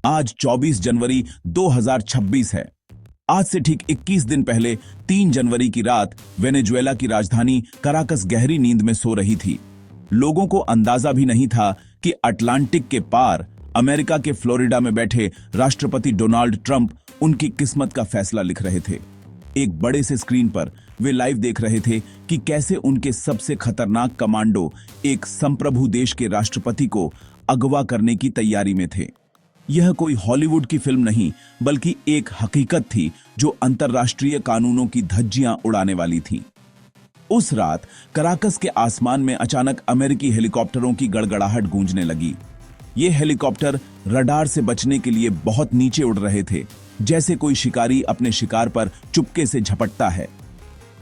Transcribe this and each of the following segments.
आज 24 जनवरी 2026 है। आज से ठीक 21 दिन पहले 3 जनवरी की रात वेनेजुएला की राजधानी कराकस गहरी नींद में सो रही थी। लोगों को अंदाजा भी नहीं था कि अटलांटिक के पार अमेरिका के फ्लोरिडा में बैठे राष्ट्रपति डोनाल्ड ट्रंप उनकी किस्मत का फैसला लिख रहे थे। एक बड़े से स्क्रीन पर वे लाइव देख रहे थे कि कैसे उनके सबसे खतरनाक कमांडो एक संप्रभु देश के राष्ट्रपति को अगवा करने की तैयारी में थे। यह कोई हॉलीवुड की फिल्म नहीं, बल्कि एक हकीकत थी जो अंतर्राष्ट्रीय कानूनों की धज्जियां उड़ाने वाली थी। उस रात कराकस के आसमान में अचानक अमेरिकी हेलीकॉप्टरों की गड़गड़ाहट गूंजने लगी। ये हेलीकॉप्टर रडार से बचने के लिए बहुत नीचे उड़ रहे थे, जैसे कोई शिकारी अपने शिकार पर चुपके से झपटता है।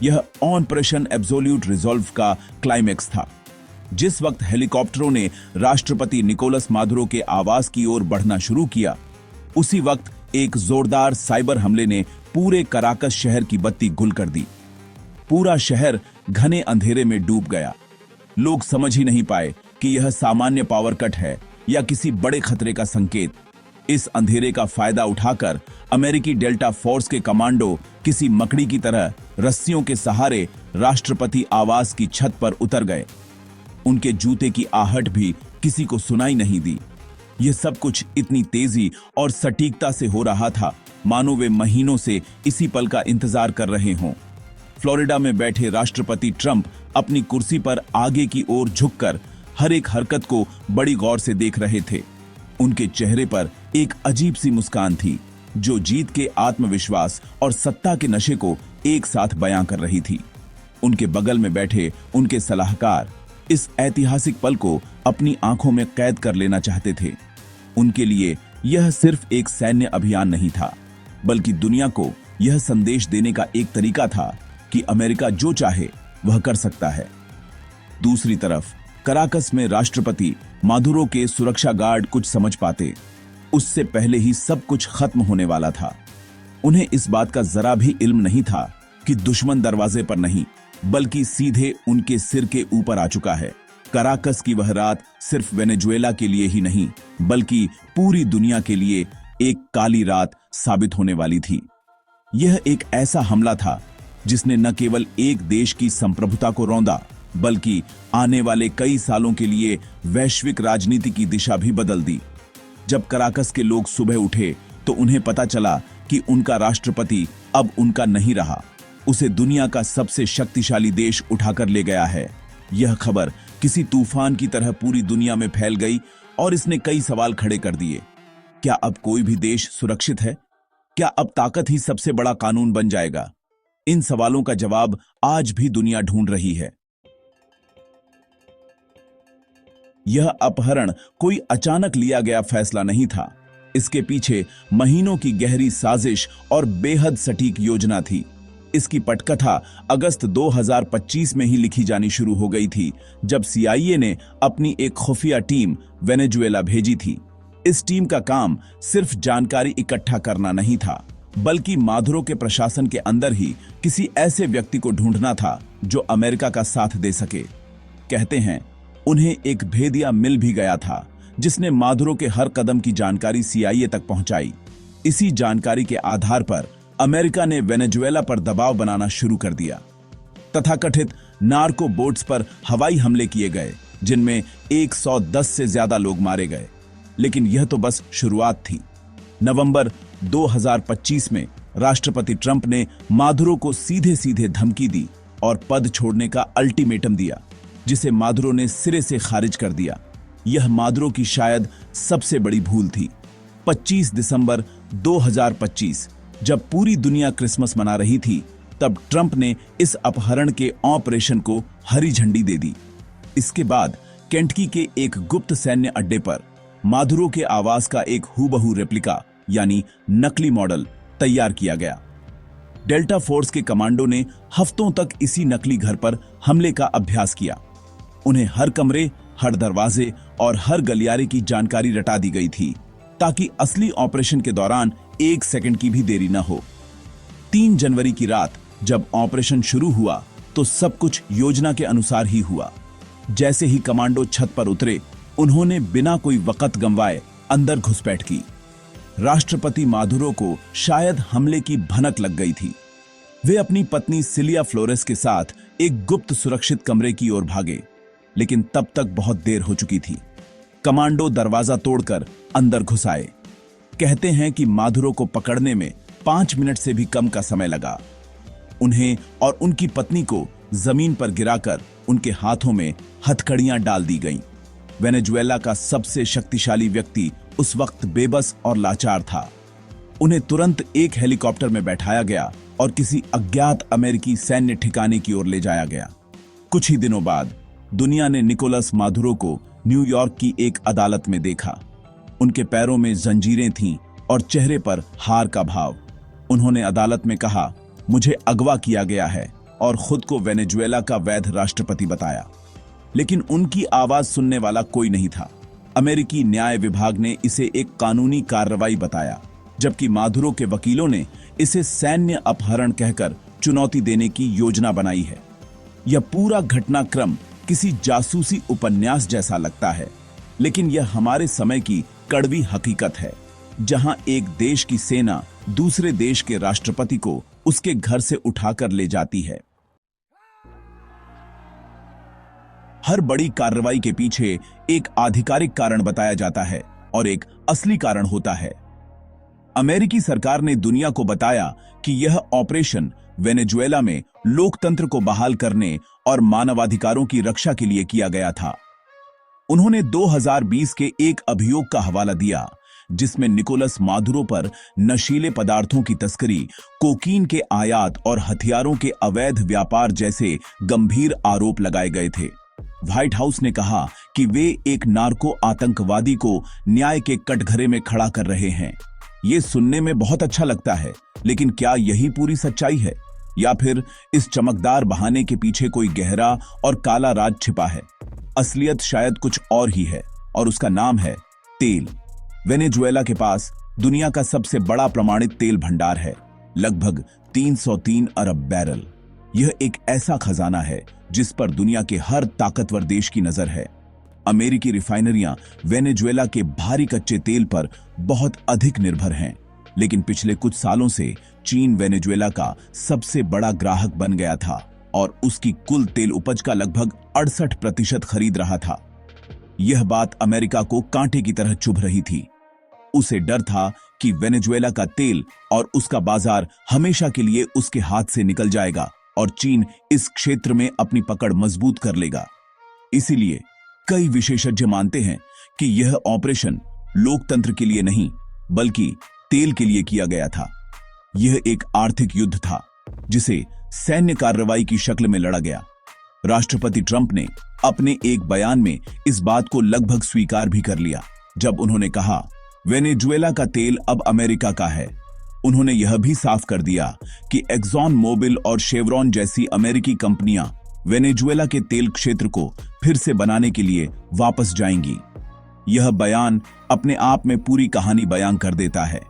यह ऑपरेशन एब्सोल्यूट रिजॉल्व का क्लाइमैक्स था। जिस वक्त हेलीकॉप्टरों ने राष्ट्रपति निकोलस मादुरो के आवास की ओर बढ़ना शुरू किया, उसी वक्त एक जोरदार साइबर हमले ने पूरे कराकस शहर की बत्ती गुल कर दी। पूरा शहर घने अंधेरे में डूब गया। लोग समझ ही नहीं पाए कि यह सामान्य पावर कट है या किसी बड़े खतरे का संकेत। इस अंधेरे का फायदा उठाकर अमेरिकी डेल्टा फोर्स के कमांडो किसी मकड़ी की तरह रस्सियों के सहारे राष्ट्रपति आवास की छत पर उतर गए। उनके जूते की आहट भी किसी को सुनाई नहीं दी। यह सब कुछ इतनी तेजी और सटीकता से हो रहा था मानो वे महीनों से इसी पल का इंतजार कर रहे हों। फ्लोरिडा में बैठे राष्ट्रपति ट्रंप अपनी कुर्सी पर आगे की ओर झुककर हर एक हरकत को बड़ी गौर से देख रहे थे। उनके चेहरे पर एक अजीब सी मुस्कान थी, जो जीत के आत्मविश्वास और सत्ता के नशे को एक साथ बयां कर रही थी। उनके बगल में बैठे उनके सलाहकार इस ऐतिहासिक पल को अपनी आंखों में कैद कर लेना चाहते थे। उनके लिए यह सिर्फ एक सैन्य अभियान नहीं था, बल्कि दुनिया को यह संदेश देने का एक तरीका था कि अमेरिका जो चाहे वह कर सकता है। दूसरी तरफ कराकस में राष्ट्रपति मादुरो के सुरक्षा गार्ड कुछ समझ पाते, उससे पहले ही सब कुछ खत्म होने वाला था। उन्हें इस बात का जरा भी इल्म नहीं था कि दुश्मन दरवाजे पर नहीं, बल्कि सीधे उनके सिर के ऊपर आ चुका है। कराकस की वह रात सिर्फ वेनेजुएला के लिए ही नहीं, बल्कि पूरी दुनिया के लिए एक काली रात साबित होने वाली थी। यह एक ऐसा हमला था जिसने न केवल एक देश की संप्रभुता को रौंदा, बल्कि आने वाले कई सालों के लिए वैश्विक राजनीति की दिशा भी बदल दी। जब कराकस के लोग सुबह उठे तो उन्हें पता चला कि उनका राष्ट्रपति अब उनका नहीं रहा, उसे दुनिया का सबसे शक्तिशाली देश उठाकर ले गया है। यह खबर किसी तूफान की तरह पूरी दुनिया में फैल गई और इसने कई सवाल खड़े कर दिए। क्या अब कोई भी देश सुरक्षित है? क्या अब ताकत ही सबसे बड़ा कानून बन जाएगा? इन सवालों का जवाब आज भी दुनिया ढूंढ रही है। यह अपहरण कोई अचानक लिया गया फैसला नहीं था। इसके पीछे महीनों की गहरी साजिश और बेहद सटीक योजना थी। इसकी पटकथा अगस्त 2025 में ही लिखी जानी शुरू हो गई थी, जब CIA ने अपनी एक खुफिया टीम वेनेजुएला भेजी थी। इस टीम का काम सिर्फ जानकारी इकट्ठा करना नहीं था, बल्कि मादुरो के प्रशासन के अंदर ही किसी ऐसे व्यक्ति को ढूंढना था जो अमेरिका का साथ दे सके। कहते हैं उन्हें एक भेदिया मिल भी गया था, जिसने मादुरो के हर कदम की जानकारी CIA तक पहुंचाई। इसी जानकारी के आधार पर अमेरिका ने वेनेजुएला पर दबाव बनाना शुरू कर दिया। तथाकथित नार्को बोट्स पर हवाई हमले किए गए, जिनमें 110 से ज्यादा लोग मारे गए। लेकिन यह तो बस शुरुआत थी। नवंबर 2025 में राष्ट्रपति ट्रंप ने मादुरो को सीधे सीधे धमकी दी और पद छोड़ने का अल्टीमेटम दिया, जिसे मादुरो ने सिरे से खारिज कर दिया। यह मादुरो की शायद सबसे बड़ी भूल थी। 25 दिसंबर 2025 जब पूरी दुनिया क्रिसमस मना रही थी, तब ट्रंप ने इस अपहरण के ऑपरेशन को हरी झंडी दे दी। इसके बाद केंटकी के एक गुप्त सैन्य अड्डे पर मादुरो के आवास का एक हूबहू रेप्लिका यानी नकली मॉडल तैयार किया गया। डेल्टा फोर्स के कमांडो ने हफ्तों तक इसी नकली घर पर हमले का अभ्यास किया। उन्हें हर कमरे, हर दरवाजे और हर गलियारे की जानकारी रटा दी गई थी, ताकि असली ऑपरेशन के दौरान 1 सेकंड की भी देरी न हो। 3 जनवरी की रात जब ऑपरेशन शुरू हुआ तो सब कुछ योजना के अनुसार ही हुआ। जैसे ही कमांडो छत पर उतरे, उन्होंने बिना कोई वक्त गंवाए अंदर घुसपैठ की। राष्ट्रपति मादुरो को शायद हमले की भनक लग गई थी। वे अपनी पत्नी सिलिया फ्लोरेस के साथ एक गुप्त सुरक्षित कमरे की ओर भागे, लेकिन तब तक बहुत देर हो चुकी थी। कमांडो दरवाजा तोड़कर अंदर घुस आए। कहते हैं कि मादुरो को पकड़ने में 5 मिनट से भी कम का समय लगा। उन्हें और उनकी पत्नी को जमीन पर गिराकर उनके हाथों में हथकड़ियां डाल दी गईं। वेनेजुएला का सबसे शक्तिशाली व्यक्ति उस वक्त बेबस और लाचार था। उन्हें तुरंत एक हेलीकॉप्टर में बैठाया गया और किसी अज्ञात अमेरिकी सैन्य ठिकाने की ओर ले जाया गया। कुछ ही दिनों बाद दुनिया ने निकोलस मादुरो को न्यूयॉर्क की एक अदालत में देखा। उनके पैरों में जंजीरें थीं और चेहरे पर हार का भाव। उन्होंने अदालत में कहा, मुझे अगवा किया गया है, और खुद को वेनेजुएला का वैध राष्ट्रपति बताया। लेकिन उनकी आवाज सुनने वाला कोई नहीं था। अमेरिकी न्याय विभाग ने इसे एक कानूनी कार्रवाई बताया, जबकि मादुरो के वकीलों ने इसे सैन्य अपहरण कहकर चुनौती देने की योजना बनाई है। यह पूरा घटनाक्रम किसी जासूसी उपन्यास जैसा लगता है, लेकिन यह हमारे समय की कड़वी हकीकत है, जहां एक देश की सेना दूसरे देश के राष्ट्रपति को उसके घर से उठाकर ले जाती है। हर बड़ी कार्रवाई के पीछे एक आधिकारिक कारण बताया जाता है और एक असली कारण होता है। अमेरिकी सरकार ने दुनिया को बताया कि यह ऑपरेशन वेनेजुएला में लोकतंत्र को बहाल करने और मानवाधिकारों की रक्षा के लिए किया गया था। उन्होंने 2020 के एक अभियोग का हवाला दिया, जिसमें निकोलस मादुरो पर नशीले पदार्थों की तस्करी, कोकीन के आयात और हथियारों के अवैध व्यापार जैसे गंभीर आरोप लगाए गए थे। व्हाइट हाउस ने कहा कि वे एक नार्को आतंकवादी को न्याय के कटघरे में खड़ा कर रहे हैं। ये सुनने में बहुत अच्छा लगता है, लेकिन क्या यही पूरी सच्चाई है, या फिर इस चमकदार बहाने के पीछे कोई गहरा और काला राज छिपा है? असलियत शायद कुछ और ही है, और उसका नाम है तेल। वेनेजुएला के पास दुनिया का सबसे बड़ा प्रमाणित तेल भंडार है, लगभग 303 अरब बैरल। यह एक ऐसा खजाना है जिस पर दुनिया के हर ताकतवर देश की नजर है। अमेरिकी रिफाइनरियां वेनेजुएला के भारी कच्चे तेल पर बहुत अधिक निर्भर हैं, लेकिन पिछले कुछ सालों से चीन वेनेजुएला का सबसे बड़ा ग्राहक बन गया था और उसकी कुल तेल उपज का लगभग 68% खरीद रहा था। यह बात अमेरिका को कांटे की तरह चुभ रही थी। उसे डर था कि वेनेजुएला का तेल और उसका बाजार हमेशा के लिए उसके हाथ से निकल जाएगा और चीन इस क्षेत्र में अपनी पकड़ मजबूत कर लेगा। इसीलिए कई विशेषज्ञ मानते हैं कि यह ऑपरेशन लोकतंत्र के लिए नहीं, बल्कि तेल के लिए किया गया था। यह एक आर्थिक युद्ध था जिसे सैन्य कार्रवाई की शक्ल में लड़ा गया। राष्ट्रपति ट्रंप ने अपने एक बयान में इस बात को लगभग स्वीकार भी कर लिया, जब उन्होंने कहा, वेनेजुएला का तेल अब अमेरिका का है। उन्होंने यह भी साफ कर दिया कि एक्सॉन मोबिल और शेवरॉन जैसी अमेरिकी कंपनियां वेनेजुएला के तेल क्षेत्र को फिर से बनाने के लिए वापस जाएंगी। यह बयान अपने आप में पूरी कहानी बयान कर देता है।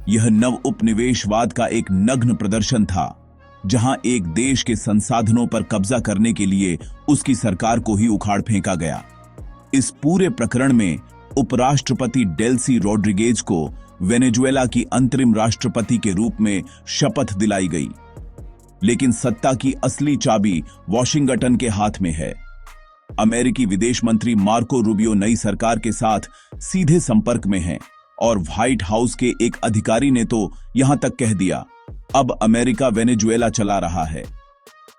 यह नव उपनिवेशवाद का एक नग्न प्रदर्शन था, जहां एक देश के संसाधनों पर कब्जा करने के लिए उसकी सरकार को ही उखाड़ फेंका गया। इस पूरे प्रकरण में उपराष्ट्रपति डेल्सी रोड्रिगेज को वेनेजुएला की अंतरिम राष्ट्रपति के रूप में शपथ दिलाई गई, लेकिन सत्ता की असली चाबी वॉशिंगटन के हाथ में है। अमेरिकी विदेश मंत्री मार्को रूबियो नई सरकार के साथ सीधे संपर्क में हैं और व्हाइट हाउस के एक अधिकारी ने तो यहां तक कह दिया, अब अमेरिका वेनेजुएला चला रहा है।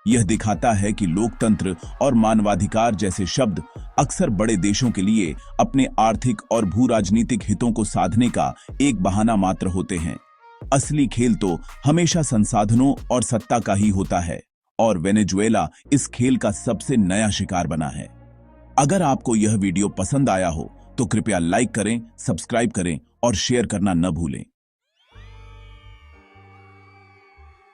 यह दिखाता है कि लोकतंत्र और मानवाधिकार जैसे शब्द अक्सर बड़े देशों के लिए अपने आर्थिक और भू राजनीतिक हितों को साधने का एक बहाना मात्र होते हैं। असली खेल तो हमेशा संसाधनों और सत्ता का ही होता है, और वेनेजुएला इस खेल का सबसे नया शिकार बना है। अगर आपको यह वीडियो पसंद आया हो तो कृपया लाइक करें, सब्सक्राइब करें और शेयर करना न भूलें।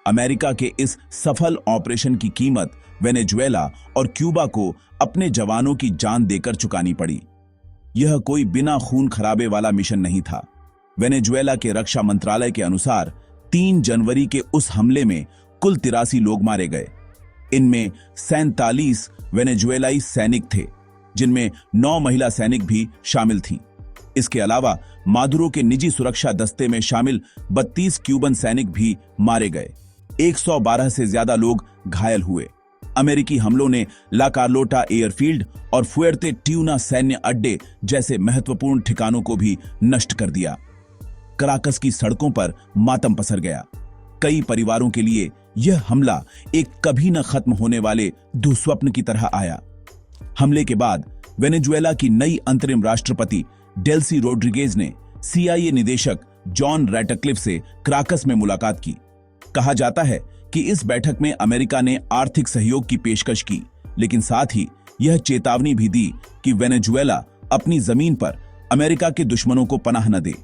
अमेरिका के इस सफल ऑपरेशन की कीमत वेनेजुएला और क्यूबा को अपने जवानों की जान देकर चुकानी पड़ी। यह कोई बिना खून खराबे वाला मिशन नहीं था। वेनेजुएला के रक्षा मंत्रालय के अनुसार 3 जनवरी के उस हमले में कुल 83 लोग मारे गए। इनमें 47 वेनेजुएलाई सैनिक थे, जिनमें 9 महिला सैनिक भी शामिल थीं। इसके अलावा मादुरो के निजी सुरक्षा दस्ते में शामिल 32 क्यूबन सैनिक भी मारे गए। 112 से ज्यादा लोग घायल हुए। अमेरिकी हमलों ने ला कार्लोटा एयरफील्ड और फुएर्ते ट्यूना सैन्य अड्डे जैसे महत्वपूर्ण ठिकानों को भी नष्ट कर दिया। कराकस की सड़कों पर मातम पसर गया। कई परिवारों के लिए यह हमला एक कभी न खत्म होने वाले दुस्वप्न की तरह आया। हमले के बाद वेनेजुएला की नई अंतरिम राष्ट्रपति डेल्सी रोड्रिगेज ने CIA निदेशक जॉन रैटक्लिफ से क्राकस में मुलाकात की। कहा जाता है कि इस बैठक में अमेरिका ने आर्थिक सहयोग की पेशकश की, लेकिन साथ ही यह चेतावनी भी दी कि वेनेजुएला अपनी जमीन पर अमेरिका के दुश्मनों को पनाह न दे।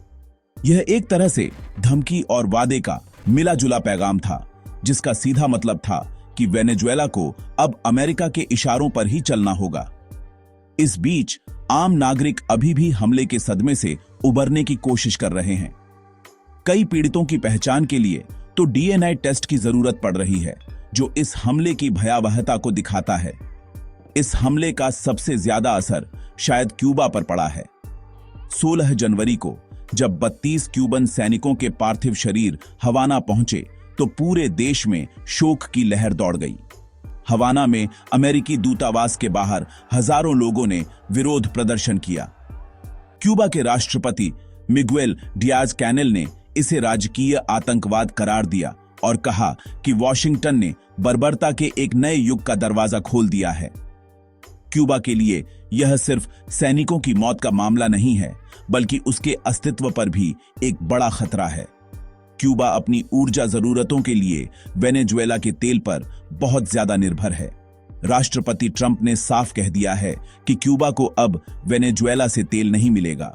यह एक तरह से धमकी और वादे का मिला जुला पैगाम था, जिसका सीधा मतलब था कि वेनेजुएला को अब अमेरिका के इशारों पर ही चलना होगा। इस बीच आम नागरिक अभी भी हमले के सदमे से उबरने की कोशिश कर रहे हैं। कई पीड़ितों की पहचान के लिए तो DNA टेस्ट की जरूरत पड़ रही है, जो इस हमले की भयावहता को दिखाता है। इस हमले का सबसे ज्यादा असर शायद क्यूबा पर पड़ा है। 16 जनवरी को जब 32 क्यूबन सैनिकों के पार्थिव शरीर हवाना पहुंचे तो पूरे देश में शोक की लहर दौड़ गई। हवाना में अमेरिकी दूतावास के बाहर हजारों लोगों ने विरोध प्रदर्शन किया। क्यूबा के राष्ट्रपति मिगुएल डियाज कैनेल ने इसे राजकीय आतंकवाद करार दिया और कहा कि वॉशिंगटन ने बर्बरता के एक नए युग का दरवाजा खोल दिया है। क्यूबा के लिए यह सिर्फ सैनिकों की मौत का मामला नहीं है, बल्कि उसके अस्तित्व पर भी एक बड़ा खतरा है। क्यूबा अपनी ऊर्जा जरूरतों के लिए वेनेजुएला के तेल पर बहुत ज्यादा निर्भर है। राष्ट्रपति ट्रंप ने साफ कह दिया है कि क्यूबा को अब वेनेजुएला से तेल नहीं मिलेगा।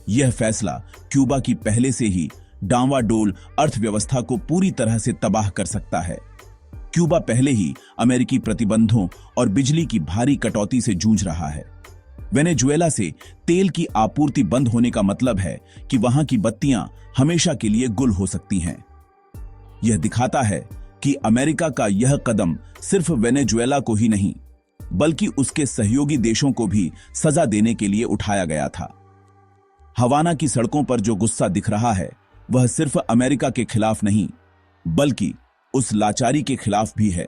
यह फैसला क्यूबा की पहले से ही डांवाडोल अर्थव्यवस्था को पूरी तरह से तबाह कर सकता है। क्यूबा पहले ही अमेरिकी प्रतिबंधों और बिजली की भारी कटौती से जूझ रहा है। वेनेजुएला से तेल की आपूर्ति बंद होने का मतलब है कि वहां की बत्तियां हमेशा के लिए गुल हो सकती हैं। यह दिखाता है कि अमेरिका का यह कदम सिर्फ वेनेजुएला को ही नहीं, बल्कि उसके सहयोगी देशों को भी सजा देने के लिए उठाया गया था। हवाना की सड़कों पर जो गुस्सा दिख रहा है, वह सिर्फ अमेरिका के खिलाफ नहीं, बल्कि उस लाचारी के खिलाफ भी है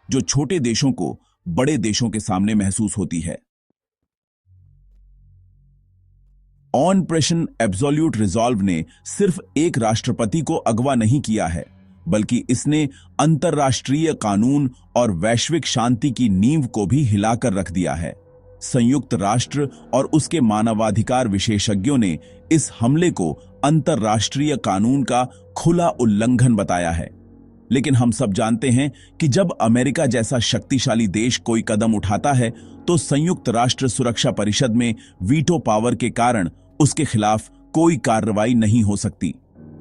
जो छोटे देशों को बड़े देशों के सामने महसूस होती है। ऑपरेशन एब्सोल्यूट रिजॉल्व ने सिर्फ एक राष्ट्रपति को अगवा नहीं किया है, बल्कि इसने अंतर्राष्ट्रीय कानून और वैश्विक शांति की नींव को भी हिलाकर रख दिया है। संयुक्त राष्ट्र और उसके मानवाधिकार विशेषज्ञों ने इस हमले को अंतर्राष्ट्रीय कानून का खुला उल्लंघन बताया है। लेकिन हम सब जानते हैं कि जब अमेरिका जैसा शक्तिशाली देश कोई कदम उठाता है, तो संयुक्त राष्ट्र सुरक्षा परिषद में वीटो पावर के कारण उसके खिलाफ कोई कार्रवाई नहीं हो सकती।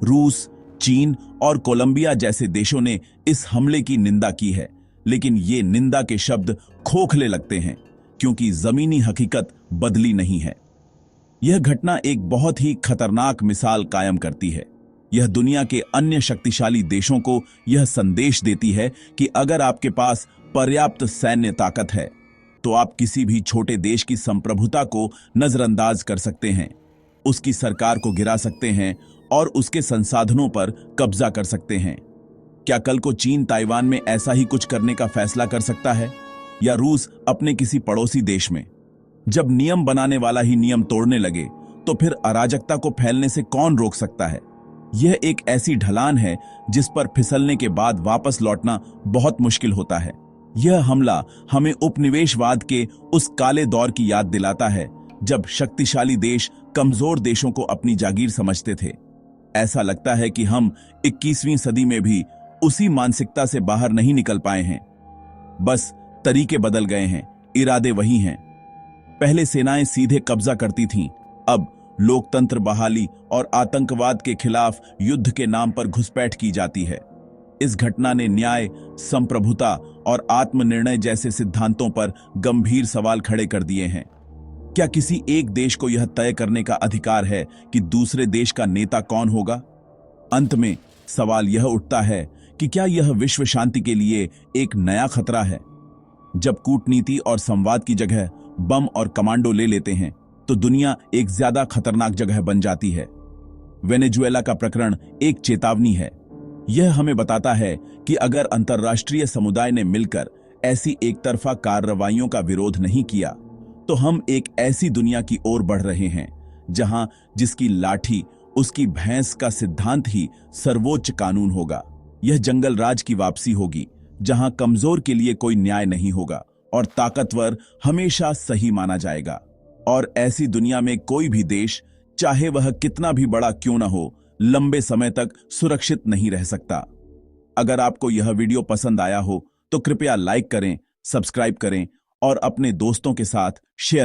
रूस, चीन और कोलंबिया जैसे देशों ने इस हमले की निंदा की है, लेकिन ये निंदा के शब्द खोखले लगते हैं, क्योंकि जमीनी हकीकत बदली नहीं है। यह घटना एक बहुत ही खतरनाक मिसाल कायम करती है। यह दुनिया के अन्य शक्तिशाली देशों को यह संदेश देती है कि अगर आपके पास पर्याप्त सैन्य ताकत है, तो आप किसी भी छोटे देश की संप्रभुता को नजरअंदाज कर सकते हैं, उसकी सरकार को गिरा सकते हैं और उसके संसाधनों पर कब्जा कर सकते हैं। क्या कल को चीन ताइवान में ऐसा ही कुछ करने का फैसला कर सकता है, या रूस अपने किसी पड़ोसी देश में? जब नियम बनाने वाला ही नियम तोड़ने लगे, तो फिर अराजकता को फैलने से कौन रोक सकता है? यह एक ऐसी ढलान है जिस पर फिसलने के बाद वापस लौटना बहुत मुश्किल होता है। यह हमला हमें उपनिवेशवाद के उस काले दौर की याद दिलाता है, जब शक्तिशाली देश कमजोर देशों को अपनी जागीर समझते थे। ऐसा लगता है कि हम 21वीं सदी में भी उसी मानसिकता से बाहर नहीं निकल पाए हैं। बस तरीके बदल गए हैं, इरादे वही हैं। पहले सेनाएं सीधे कब्जा करती थीं, अब लोकतंत्र बहाली और आतंकवाद के खिलाफ युद्ध के नाम पर घुसपैठ की जाती है। इस घटना ने न्याय, संप्रभुता और आत्मनिर्णय जैसे सिद्धांतों पर गंभीर सवाल खड़े कर दिए हैं। क्या किसी एक देश को यह तय करने का अधिकार है कि दूसरे देश का नेता कौन होगा? अंत में सवाल यह उठता है कि क्या यह विश्व शांति के लिए एक नया खतरा है? जब कूटनीति और संवाद की जगह बम और कमांडो ले लेते हैं, तो तो दुनिया एक ज्यादा खतरनाक जगह बन जाती है। वेनेजुएला का प्रकरण एक चेतावनी है। यह हमें बताता है कि अगर अंतर्राष्ट्रीय समुदाय ने मिलकर ऐसी एकतरफा कार्रवाइयों का विरोध नहीं किया तो हम एक ऐसी दुनिया की ओर बढ़ रहे हैं जहां जिसकी लाठी उसकी भैंस का सिद्धांत ही सर्वोच्च कानून होगा। यह जंगल राज की वापसी होगी जहां कमजोर के लिए कोई न्याय नहीं होगा और ताकतवर हमेशा सही माना जाएगा। और ऐसी दुनिया में कोई भी देश, चाहे वह कितना भी बड़ा क्यों न हो, लंबे समय तक सुरक्षित नहीं रह सकता। अगर आपको यह वीडियो पसंद आया हो तो कृपया लाइक करें, सब्सक्राइब करें और अपने दोस्तों के साथ शेयर